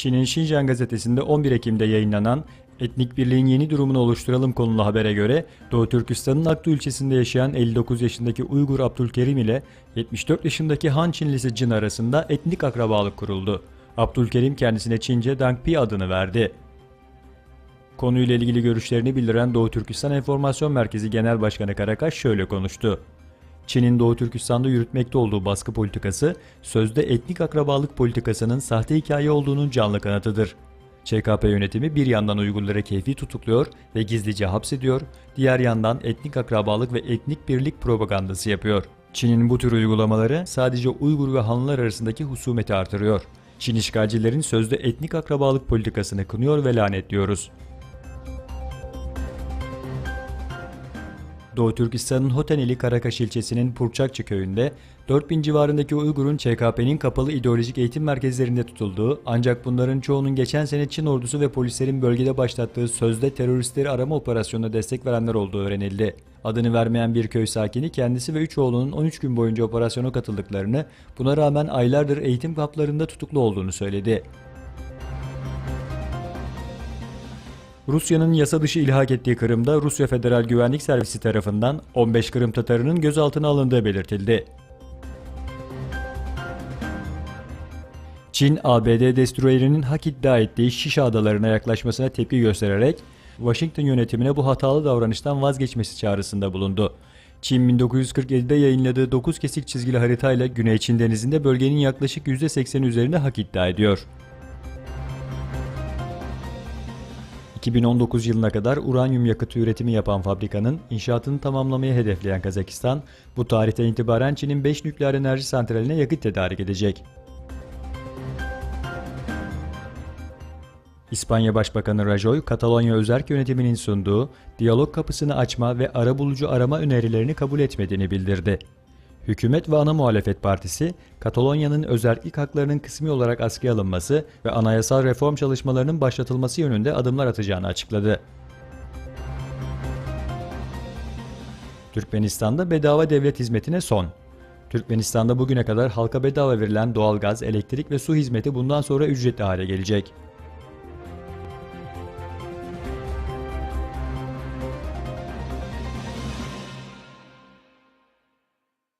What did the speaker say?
Çin'in Xinjiang gazetesinde 11 Ekim'de yayınlanan "Etnik birliğin yeni durumunu oluşturalım" konulu habere göre Doğu Türkistan'ın Aktu ilçesinde yaşayan 59 yaşındaki Uygur Abdülkerim ile 74 yaşındaki Han Çinlisi Jin arasında etnik akrabalık kuruldu. Abdülkerim kendisine Çince Dang Pi adını verdi. Konuyla ilgili görüşlerini bildiren Doğu Türkistan Enformasyon Merkezi Genel Başkanı Karakaş şöyle konuştu. Çin'in Doğu Türkistan'da yürütmekte olduğu baskı politikası, sözde etnik akrabalık politikasının sahte hikaye olduğunun canlı kanıtıdır. ÇKP yönetimi bir yandan Uygurları keyfi tutukluyor ve gizlice hapsediyor, diğer yandan etnik akrabalık ve etnik birlik propagandası yapıyor. Çin'in bu tür uygulamaları sadece Uygur ve Hanlar arasındaki husumeti artırıyor. Çin işgalcilerin sözde etnik akrabalık politikasını kınıyor ve lanetliyoruz. Doğu Türkistan'ın Hoteneli Karakaş ilçesinin Purçakçı köyünde 4000 civarındaki Uygur'un ÇKP'nin kapalı ideolojik eğitim merkezlerinde tutulduğu, ancak bunların çoğunun geçen sene Çin ordusu ve polislerin bölgede başlattığı sözde teröristleri arama operasyonuna destek verenler olduğu öğrenildi. Adını vermeyen bir köy sakini kendisi ve 3 oğlunun 13 gün boyunca operasyona katıldıklarını, buna rağmen aylardır eğitim kamplarında tutuklu olduğunu söyledi. Rusya'nın yasa dışı ilhak ettiği Kırım'da Rusya Federal Güvenlik Servisi tarafından 15 Kırım Tatarının gözaltına alındığı belirtildi. Çin, ABD destroyerinin hak iddia ettiği Şişa Adalarına yaklaşmasına tepki göstererek Washington yönetimine bu hatalı davranıştan vazgeçmesi çağrısında bulundu. Çin 1947'de yayınladığı 9 kesik çizgili haritayla Güney Çin Denizi'nde bölgenin yaklaşık %80'i üzerinde hak iddia ediyor. 2019 yılına kadar uranyum yakıtı üretimi yapan fabrikanın inşaatını tamamlamayı hedefleyen Kazakistan, bu tarihten itibaren Çin'in 5 nükleer enerji santraline yakıt tedarik edecek. İspanya Başbakanı Rajoy, Katalonya özerk yönetiminin sunduğu diyalog kapısını açma ve arabulucu arama önerilerini kabul etmediğini bildirdi. Hükümet ve ana muhalefet partisi, Katalonya'nın özerklik haklarının kısmi olarak askıya alınması ve anayasal reform çalışmalarının başlatılması yönünde adımlar atacağını açıkladı. Türkmenistan'da bedava devlet hizmetine son. Türkmenistan'da bugüne kadar halka bedava verilen doğalgaz, elektrik ve su hizmeti bundan sonra ücretli hale gelecek.